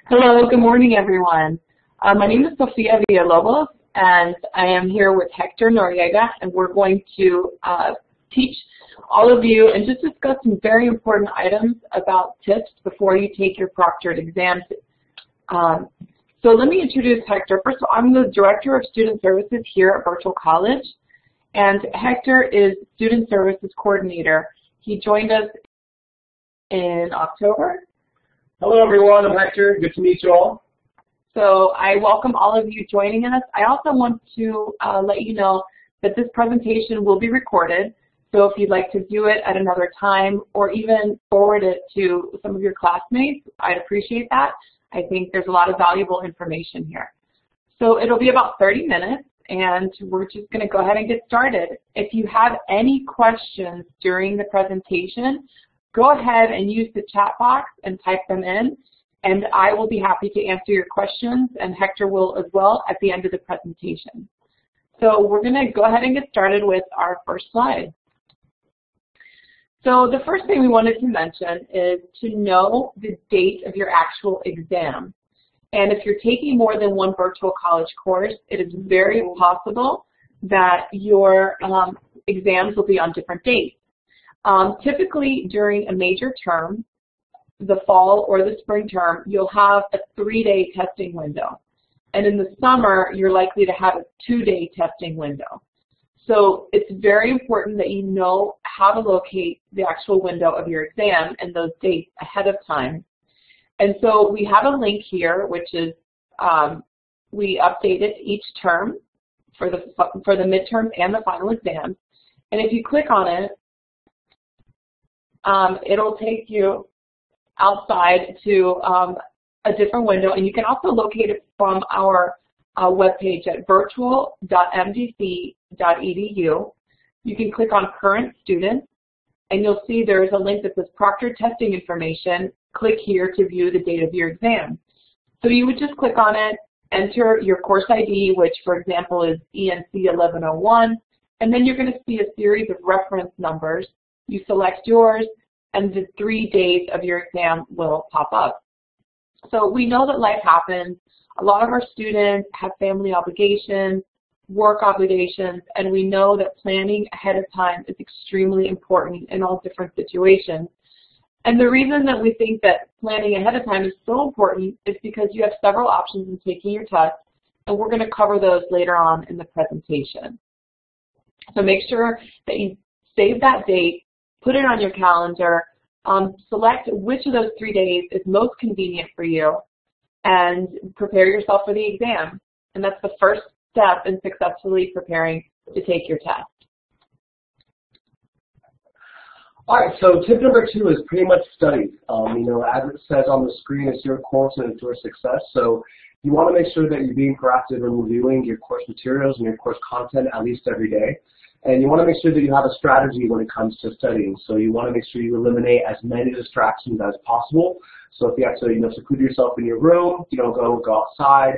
Hello, good morning everyone. My name is Sofia Villalobos and I am here with Hector Noriega, and we're going to teach all of you and just discuss some very important items about tips before you take your proctored exams. So let me introduce Hector. First of all, I'm the Director of Student Services here at Virtual College, and Hector is Student Services Coordinator. He joined us in October. Hello everyone, I'm Hector. Good to meet you all. So I welcome all of you joining us. I also want to let you know that this presentation will be recorded. So if you'd like to view it at another time or even forward it to some of your classmates, I'd appreciate that. I think there's a lot of valuable information here. So it'll be about 30 minutes and we're just going to go ahead and get started. If you have any questions during the presentation, go ahead and use the chat box and type them in, and I will be happy to answer your questions, and Hector will as well at the end of the presentation. So we're going to go ahead and get started with our first slide. So the first thing we wanted to mention is to know the date of your actual exam. And if you're taking more than one virtual college course, it is very possible that your exams will be on different dates. Typically during a major term, the fall or the spring term, you'll have a 3-day testing window. And in the summer, you're likely to have a 2-day testing window. So it's very important that you know how to locate the actual window of your exam and those dates ahead of time. And so we have a link here, which is we update it each term for the midterms and the final exams. And if you click on it, it'll take you outside to a different window, and you can also locate it from our webpage at virtual.mdc.edu. You can click on Current Students, and you'll see there's a link that says Proctored Testing Information. Click here to view the date of your exam. So you would just click on it, enter your course ID, which for example is ENC 1101, and then you're going to see a series of reference numbers. You select yours, and the 3 days of your exam will pop up. So we know that life happens. A lot of our students have family obligations, work obligations, and we know that planning ahead of time is extremely important in all different situations. And the reason that we think that planning ahead of time is so important is because you have several options in taking your test, and we're going to cover those later on in the presentation. So make sure that you save that date, put it on your calendar, select which of those 3 days is most convenient for you, and prepare yourself for the exam. And that's the first step in successfully preparing to take your test. All right, so tip number 2 is pretty much study. As it says on the screen, it's your course and it's your success. So you want to make sure that you're being proactive in reviewing your course materials and your course content at least every day. And you want to make sure that you have a strategy when it comes to studying. So you want to make sure you eliminate as many distractions as possible. So if you have to, seclude yourself in your room, go outside,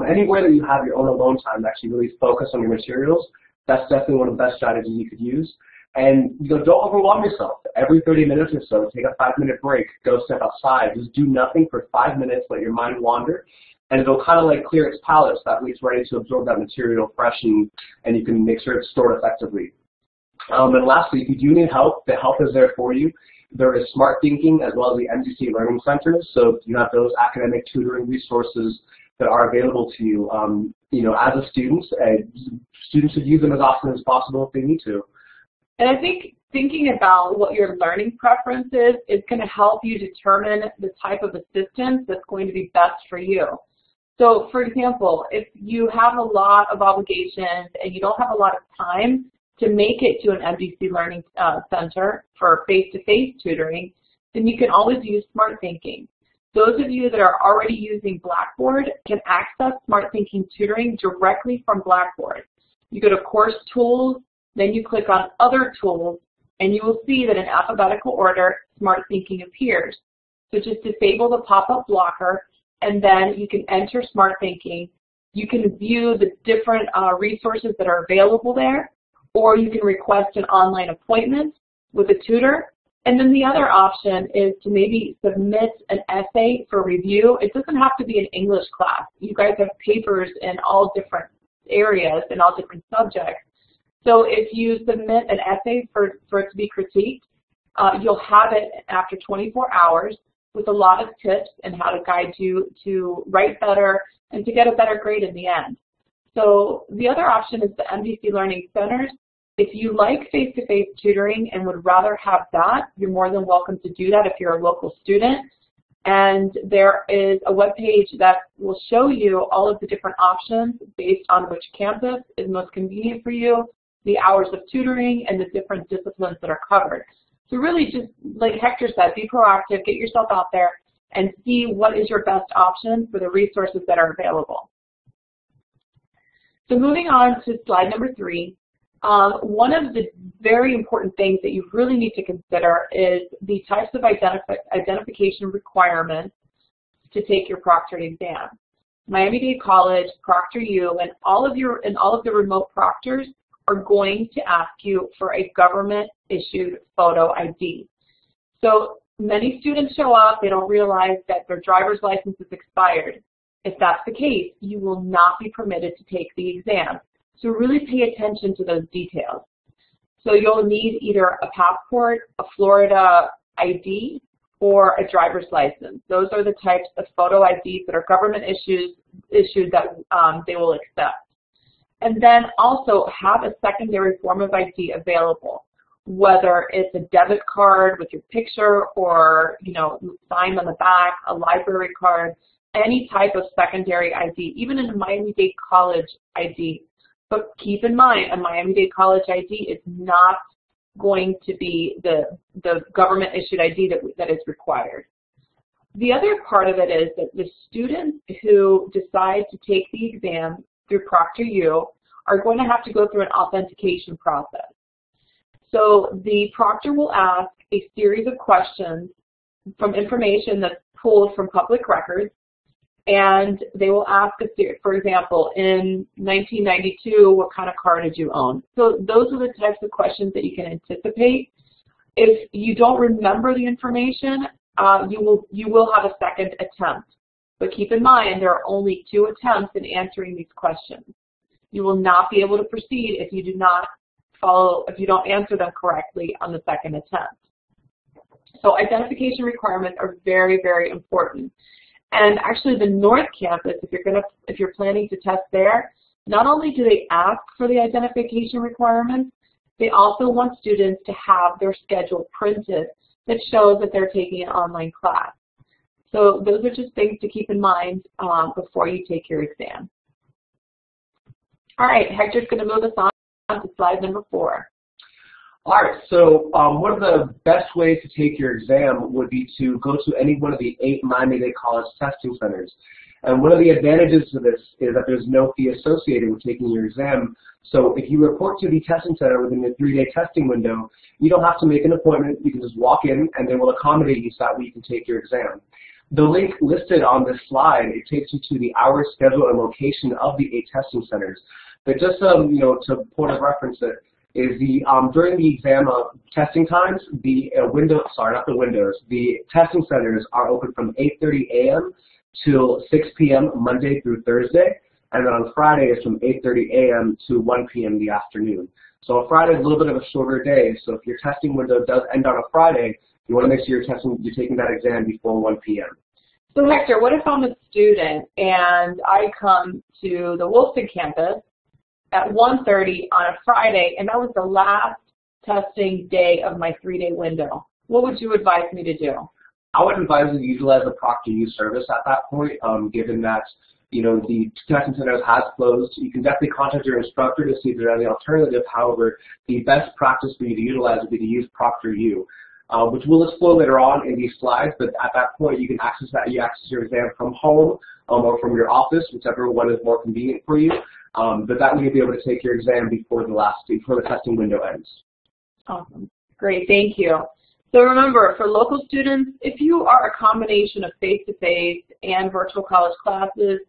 anywhere that you have your own alone time to actually really focus on your materials, that's definitely one of the best strategies you could use. And don't overwhelm yourself. Every 30 minutes or so, take a 5-minute break, go step outside, just do nothing for 5 minutes, let your mind wander, and it'll kind of like clear its palate so that way it's ready to absorb that material fresh and you can make sure it's stored effectively. And lastly, if you do need help, the help is there for you. There is Smart Thinking as well as the MDC Learning Centers, so you have those academic tutoring resources that are available to you. As a student, students should use them as often as possible if they need to. And I think thinking about what your learning preference is going to help you determine the type of assistance that's going to be best for you. So, for example, if you have a lot of obligations and you don't have a lot of time to make it to an MDC Learning Center for face-to-face tutoring, then you can always use Smart Thinking. Those of you that are already using Blackboard can access Smart Thinking tutoring directly from Blackboard. You go to Course Tools, then you click on Other Tools, and you will see that in alphabetical order, Smart Thinking appears. So just disable the pop-up blocker, and then you can enter Smart Thinking. You can view the different resources that are available there, or you can request an online appointment with a tutor, And then the other option is to maybe submit an essay for review. It doesn't have to be an English class. You guys have papers in all different areas and all different subjects. So if you submit an essay for it to be critiqued, you'll have it after 24 hours with a lot of tips and how to guide you to write better and to get a better grade in the end. So the other option is the MDC Learning Centers. If you like face-to-face tutoring and would rather have that, you're more than welcome to do that if you're a local student. And there is a web page that will show you all of the different options based on which campus is most convenient for you, the hours of tutoring, and the different disciplines that are covered. So really just, like Hector said, be proactive, get yourself out there, and see what is your best option for the resources that are available. So moving on to slide number 3, one of the very important things that you really need to consider is the types of identification requirements to take your Proctored exam. Miami-Dade College, ProctorU, and all of the remote proctors are going to ask you for a government-issued photo ID. So many students show up, they don't realize that their driver's license is expired. If that's the case, you will not be permitted to take the exam. So really pay attention to those details. So you'll need either a passport, a Florida ID, or a driver's license. Those are the types of photo IDs that are government issued that they will accept. And then also have a secondary form of ID available, whether it's a debit card with your picture or, signed on the back, a library card, any type of secondary ID, even in a Miami-Dade College ID. But keep in mind, a Miami-Dade College ID is not going to be the government-issued ID that is required. The other part of it is that the students who decide to take the exam through ProctorU are going to have to go through an authentication process. So the proctor will ask a series of questions from information that's pulled from public records, and they will ask, for example, in 1992, what kind of car did you own? So those are the types of questions that you can anticipate. If you don't remember the information, you will have a second attempt. But keep in mind, there are only 2 attempts in answering these questions. You will not be able to proceed if you don't answer them correctly on the second attempt. So identification requirements are very, very important. And actually, the North Campus, if you're planning to test there, not only do they ask for the identification requirements, they also want students to have their schedule printed that shows that they're taking an online class. So those are just things to keep in mind before you take your exam. All right, Hector's going to move us on to slide number 4. All right, so one of the best ways to take your exam would be to go to any one of the 8 Miami-Dade College testing centers. And one of the advantages to this is that there's no fee associated with taking your exam. So if you report to the testing center within the 3-day testing window, you don't have to make an appointment. You can just walk in, and they will accommodate you so that way you can take your exam. The link listed on this slide, it takes you to the hours, schedule, and location of the 8 testing centers. But just to point of reference is during the exam testing times, the testing centers are open from 8:30 a.m. till 6 p.m. Monday through Thursday, and then on Friday it's from 8:30 a.m. to 1 p.m. in the afternoon. So Friday is a little bit of a shorter day, so if your testing window does end on a Friday, you want to make sure you're taking that exam before 1 p.m. So Hector, what if I'm a student and I come to the Wilson campus at 1:30 on a Friday, and that was the last testing day of my 3-day window? What would you advise me to do? I would advise you to utilize the ProctorU service at that point, given that the testing center has closed. You can definitely contact your instructor to see if there's any alternative. However, the best practice for you to utilize would be to use ProctorU, which we'll explore later on in these slides. But at that point, you can access your exam from home or from your office, whichever one is more convenient for you. But that way you'll be able to take your exam before the testing window ends. Awesome. Great, thank you. So remember, for local students, if you are a combination of face-to-face and virtual college classes,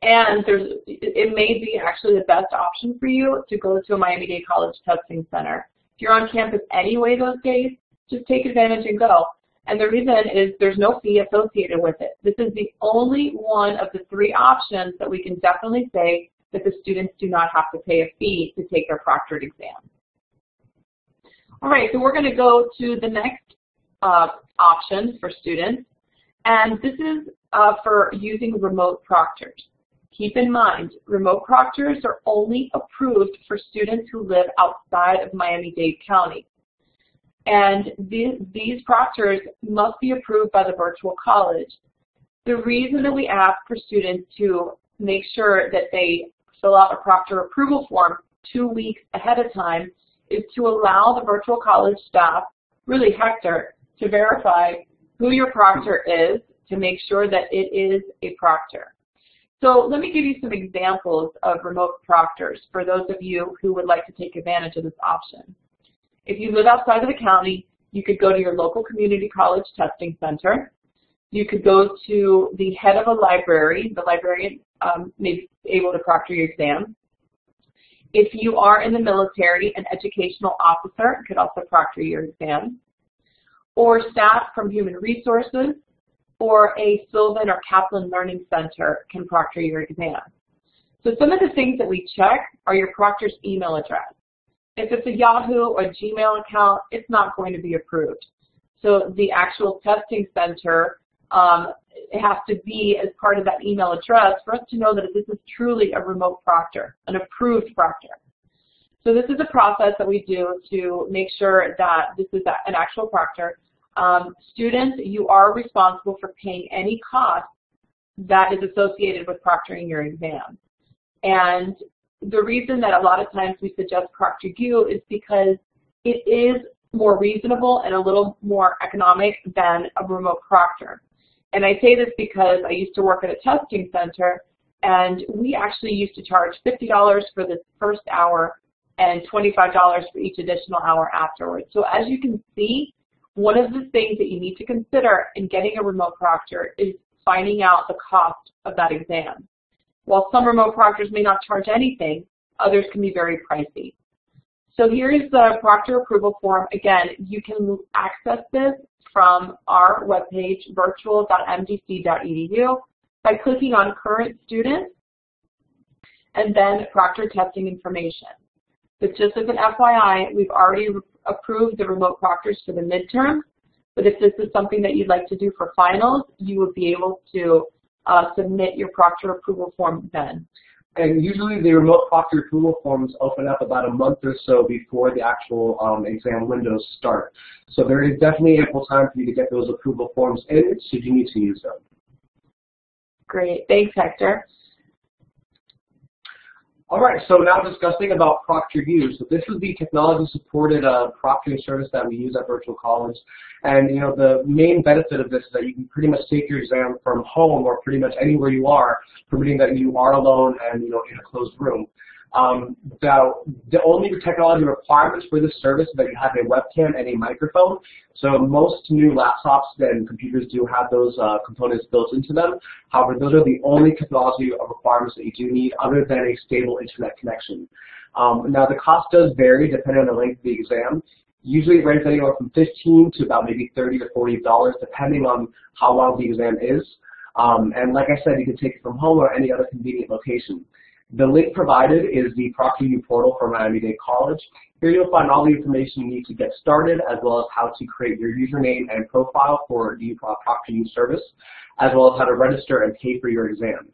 and it may be actually the best option for you to go to a Miami-Dade College testing center. If you're on campus anyway those days, just take advantage and go. And the reason is there's no fee associated with it. This is the only one of the 3 options that we can definitely say that the students do not have to pay a fee to take their proctored exam. All right, so we're going to go to the next option for students, and this is for using remote proctors. Keep in mind, remote proctors are only approved for students who live outside of Miami-Dade County. And these proctors must be approved by the virtual college. The reason that we ask for students to make sure that they fill out a proctor approval form 2 weeks ahead of time is to allow the virtual college staff, really Hector, to verify who your proctor is to make sure that it is a proctor. So let me give you some examples of remote proctors for those of you who would like to take advantage of this option. If you live outside of the county, you could go to your local community college testing center. You could go to the head of a library. The librarian may be able to proctor your exam. If you are in the military, an educational officer could also proctor your exam. Or staff from Human Resources or a Sylvan or Kaplan Learning Center can proctor your exam. So some of the things that we check are your proctor's email address. If it's a Yahoo or a Gmail account, it's not going to be approved. So the actual testing center, it has to be as part of that email address for us to know that this is truly a remote proctor, an approved proctor. So this is a process that we do to make sure that this is an actual proctor. Students, you are responsible for paying any cost that is associated with proctoring your exam. And the reason that a lot of times we suggest ProctorU is because it is more reasonable and a little more economic than a remote proctor. And I say this because I used to work at a testing center, and we actually used to charge $50 for the first hour and $25 for each additional hour afterwards. So as you can see, one of the things that you need to consider in getting a remote proctor is finding out the cost of that exam. While some remote proctors may not charge anything, others can be very pricey. So here is the proctor approval form. Again, you can access this from our webpage, virtual.mdc.edu, by clicking on Current Student and then Proctor Testing Information. But just as an FYI, we've already approved the remote proctors for the midterm, but if this is something that you'd like to do for finals, you would be able to submit your proctor approval form then. And usually the remote proctor approval forms open up about a month or so before the actual exam windows start. So there is definitely ample time for you to get those approval forms in should you need to use them. Great, thanks Hector. All right, so now discussing about ProctorU. So this is the technology-supported proctoring service that we use at Virtual College. And you know, the main benefit of this is that you can pretty much take your exam from home or pretty much anywhere you are, permitting that you are alone and in a closed room. The only technology requirements for this service is that you have a webcam and a microphone. So most new laptops and computers do have those components built into them. However, those are the only technology requirements that you do need other than a stable internet connection. Now the cost does vary depending on the length of the exam. Usually it ranges anywhere from $15 to about maybe $30 to $40 depending on how long the exam is. And like I said, you can take it from home or any other convenient location. The link provided is the ProctorU portal for Miami-Dade College. Here you'll find all the information you need to get started, as well as how to create your username and profile for the ProctorU service, as well as how to register and pay for your exam.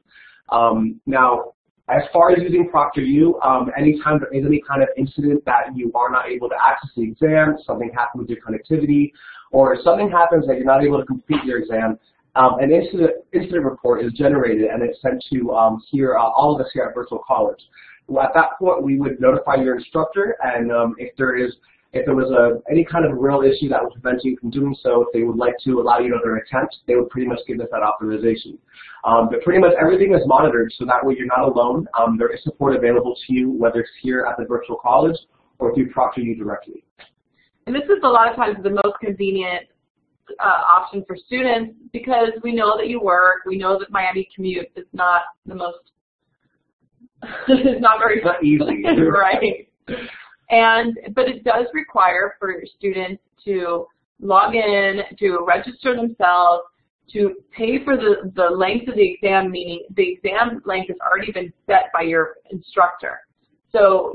Now, as far as using ProctorU, anytime there is any kind of incident that you are not able to access the exam, something happens with your connectivity, or if something happens that you're not able to complete your exam, an incident report is generated and it's sent to all of us here at Virtual College. Well, at that point, we would notify your instructor, and if there was any kind of real issue that was preventing you from doing so, if they would like to allow you another attempt, they would pretty much give us that authorization. But pretty much everything is monitored, so that way you're not alone. There is support available to you, whether it's here at the Virtual College or through ProctorU directly. And this is a lot of times the most convenient option for students because we know that you work, we know that Miami commute is not the most, it's not very easy. Right. But it does require for students to log in, to register themselves, to pay for the length of the exam, meaning the exam length has already been set by your instructor. So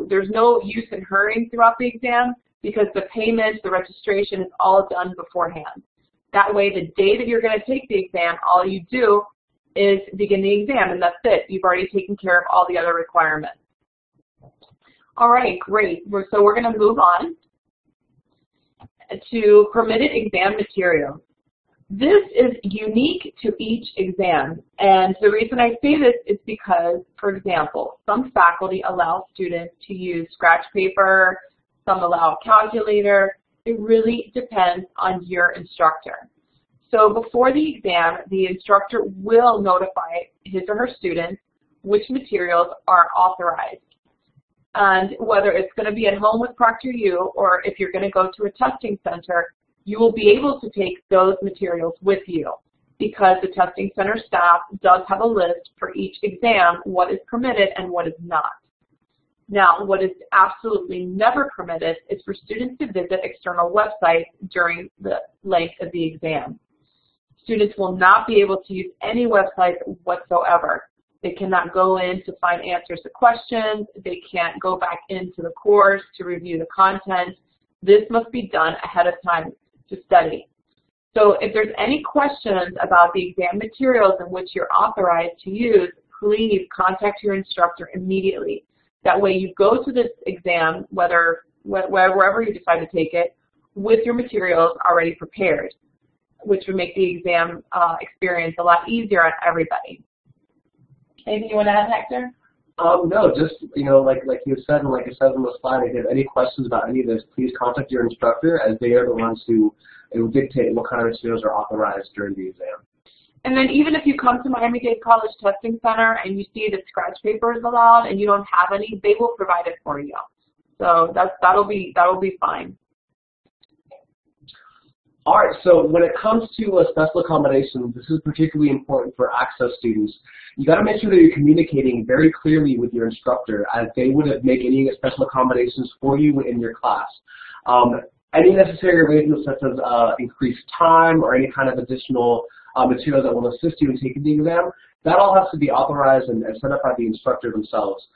there's no use in hurrying throughout the exam because the payment, the registration is all done beforehand. That way, the day that you're going to take the exam, all you do is begin the exam, and that's it. You've already taken care of all the other requirements. All right, great. So we're going to move on to permitted exam materials. This is unique to each exam, and the reason I say this is because, for example, some faculty allow students to use scratch paper, some allow a calculator. It really depends on your instructor. So before the exam, the instructor will notify his or her students which materials are authorized. And whether it's going to be at home with ProctorU or if you're going to go to a testing center, you will be able to take those materials with you because the testing center staff does have a list for each exam, what is permitted and what is not. Now, what is absolutely never permitted is for students to visit external websites during the length of the exam. Students will not be able to use any websites whatsoever. They cannot go in to find answers to questions. They can't go back into the course to review the content. This must be done ahead of time to study. So if there's any questions about the exam materials in which you're authorized to use, please contact your instructor immediately. That way you go to this exam, wherever you decide to take it, with your materials already prepared, which would make the exam experience a lot easier on everybody. Anything you want to add, Hector? No, just, like you said, and like I said on the slide, if you have any questions about any of this, please contact your instructor, as they are the ones who will dictate what kind of materials are authorized during the exam. And then even if you come to Miami-Dade College Testing Center and you see that scratch paper is allowed and you don't have any, they will provide it for you. So that'll be fine. All right, so when it comes to special accommodations, this is particularly important for access students. You got to make sure that you're communicating very clearly with your instructor, as they would make any special accommodations for you in your class. Any necessary arrangements such as increased time or any kind of additional materials that will assist you in taking the exam, that all has to be authorized and set up by the instructor themselves.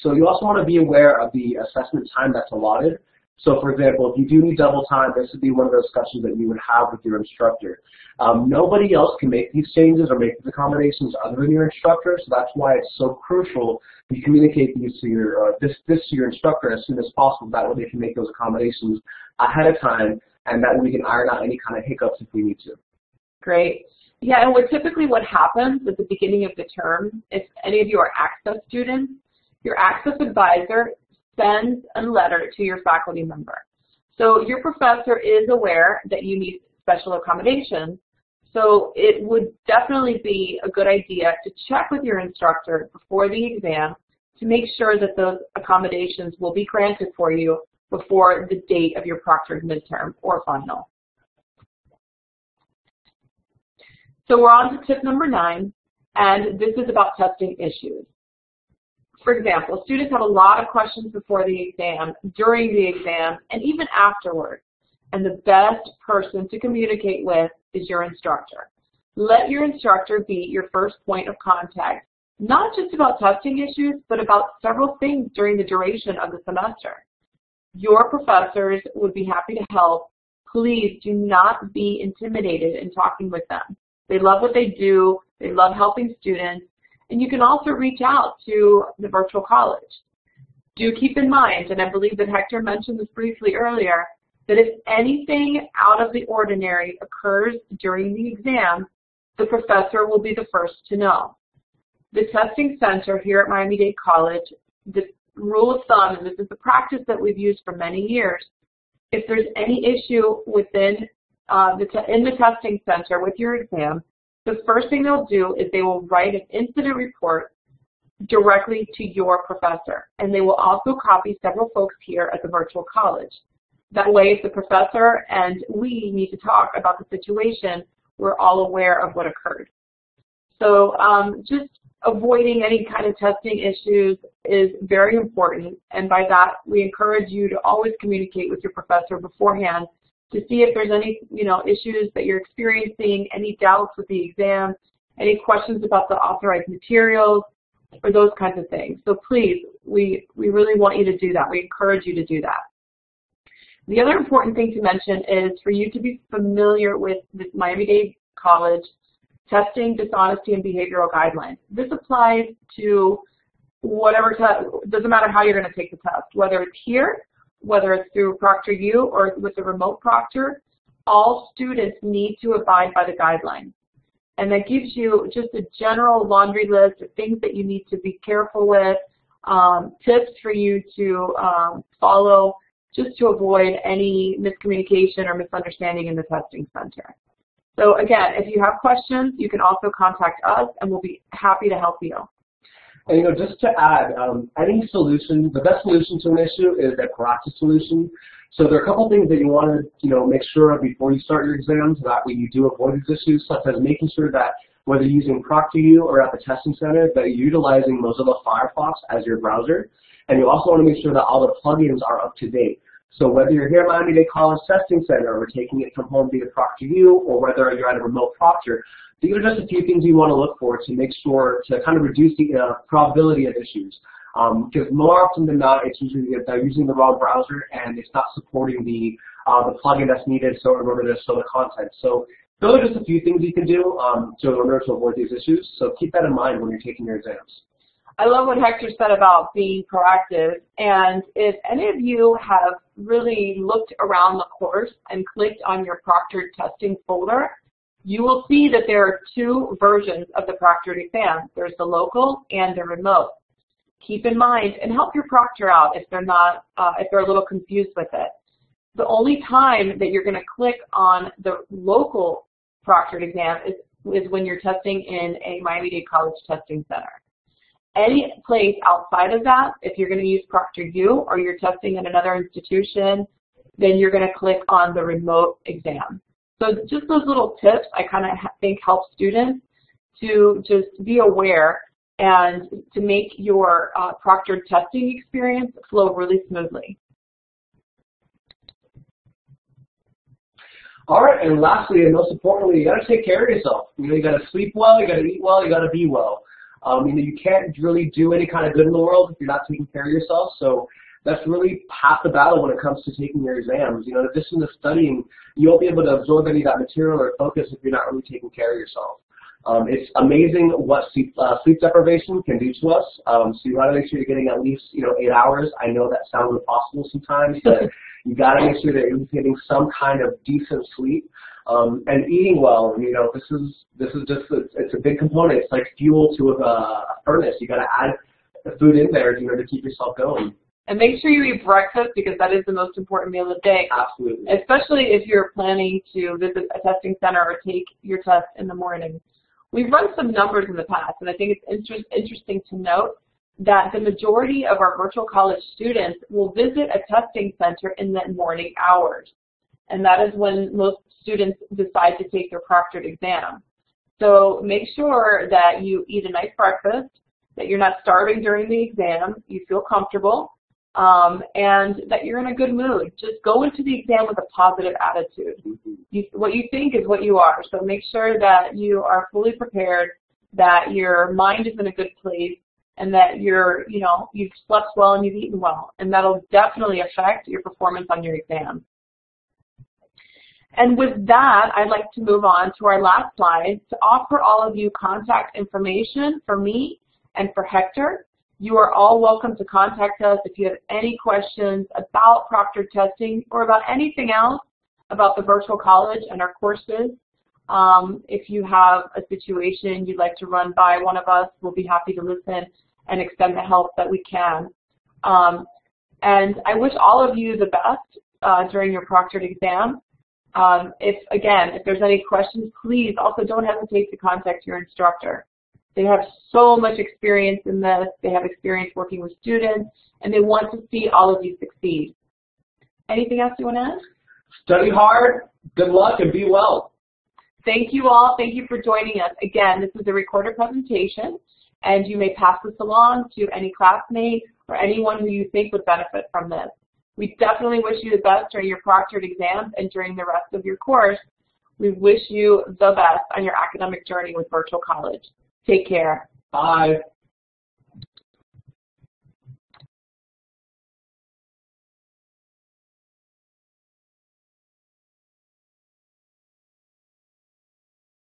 So you also want to be aware of the assessment time that's allotted. So, for example, if you do need double time, this would be one of those discussions that you would have with your instructor. Nobody else can make these changes or make these accommodations other than your instructor, so that's why it's so crucial you communicate these to your this to your instructor as soon as possible. That way they can make those accommodations ahead of time, and that way we can iron out any kind of hiccups if we need to. Great. Yeah, and typically what happens at the beginning of the term, if any of you are access students, your access advisor sends a letter to your faculty member. So your professor is aware that you need special accommodations, so it would definitely be a good idea to check with your instructor before the exam to make sure that those accommodations will be granted for you before the date of your proctored midterm or final. So we're on to tip number 9, and this is about testing issues. For example, students have a lot of questions before the exam, during the exam, and even afterwards. And the best person to communicate with is your instructor. Let your instructor be your first point of contact, not just about testing issues, but about several things during the duration of the semester. Your professors would be happy to help. Please do not be intimidated in talking with them. They love what they do. They love helping students. And you can also reach out to the virtual college. Do keep in mind, and I believe that Hector mentioned this briefly earlier, that if anything out of the ordinary occurs during the exam, the professor will be the first to know. The testing center here at Miami-Dade College, the rule of thumb, and this is the practice that we've used for many years, if there's any issue within in the testing center with your exam, the first thing they'll do is they will write an incident report directly to your professor, and they will also copy several folks here at the virtual college. That way, if the professor and we need to talk about the situation, we're all aware of what occurred. So just avoiding any kind of testing issues is very important, and by that, we encourage you to always communicate with your professor beforehand to see if there's any, issues that you're experiencing, any doubts with the exam, any questions about the authorized materials, or those kinds of things. So please, we really want you to do that. We encourage you to do that. The other important thing to mention is for you to be familiar with the Miami-Dade College Testing, Dishonesty, and Behavioral Guidelines. This applies to whatever test, doesn't matter how you're going to take the test, whether it's here, whether it's through ProctorU or with a remote proctor, all students need to abide by the guidelines. And that gives you just a general laundry list of things that you need to be careful with, tips for you to follow just to avoid any miscommunication or misunderstanding in the testing center. So again, if you have questions, you can also contact us and we'll be happy to help you. And just to add, any solution, the best solution to an issue is a proactive solution. So there are a couple things that you want to, make sure of before you start your exams, that way you do avoid these issues, such as making sure that whether using ProctorU or at the testing center, that you're utilizing Mozilla Firefox as your browser. And you also want to make sure that all the plugins are up to date. So whether you're here at Miami-Dade College Testing Center or taking it from home via ProctorU, or whether you're at a remote proctor, these are just a few things you want to look for to make sure to kind of reduce the probability of issues. Because more often than not, it's usually that they're using the wrong browser and it's not supporting the plugin that's needed in order to show the content. So those are just a few things you can do in order to avoid these issues. So keep that in mind when you're taking your exams. I love what Hector said about being proactive, and if any of you have really looked around the course and clicked on your proctored testing folder, you will see that there are two versions of the proctored exam. There's the local and the remote. Keep in mind and help your proctor out if they're not, if they're a little confused with it. The only time that you're going to click on the local proctored exam is when you're testing in a Miami-Dade College Testing Center. Any place outside of that, if you're going to use ProctorU or you're testing in another institution, then you're going to click on the remote exam. So just those little tips I kind of think help students to just be aware and to make your proctored testing experience flow really smoothly. All right, and lastly, and most importantly, you got to take care of yourself. You got to sleep well, you got to eat well, you got to be well. You can't really do any kind of good in the world if you're not taking care of yourself. So that's really half the battle when it comes to taking your exams. In addition to studying, you won't be able to absorb any of that material or focus if you're not really taking care of yourself. It's amazing what sleep deprivation can do to us. So you want to make sure you're getting at least 8 hours. I know that sounds impossible sometimes, but you got to make sure that you're getting some kind of decent sleep. And eating well, this is just it's a big component. It's like fuel to a furnace. You got to add the food in there to keep yourself going. And make sure you eat breakfast because that is the most important meal of the day. Absolutely. Especially if you're planning to visit a testing center or take your test in the morning. We've run some numbers in the past, and I think it's interesting to note that the majority of our virtual college students will visit a testing center in the morning hours. And that is when most students decide to take their proctored exam. So make sure that you eat a nice breakfast, that you're not starving during the exam, you feel comfortable, and that you're in a good mood. Just go into the exam with a positive attitude. What you think is what you are. So make sure that you are fully prepared, that your mind is in a good place, and that you've slept well and you've eaten well. And that'll definitely affect your performance on your exam. And with that, I'd like to move on to our last slide to offer all of you contact information for me and for Hector. You are all welcome to contact us if you have any questions about proctored testing or about anything else about the virtual college and our courses. If you have a situation you'd like to run by one of us, we'll be happy to listen and extend the help that we can. And I wish all of you the best during your proctored exam. If there's any questions, please also don't hesitate to contact your instructor. They have so much experience in this. They have experience working with students, and they want to see all of you succeed. Anything else you want to add? Study hard, good luck, and be well. Thank you all. Thank you for joining us. Again, this is a recorded presentation, and you may pass this along to any classmate or anyone who you think would benefit from this. We definitely wish you the best during your proctored exams and during the rest of your course. We wish you the best on your academic journey with virtual college. Take care. Bye.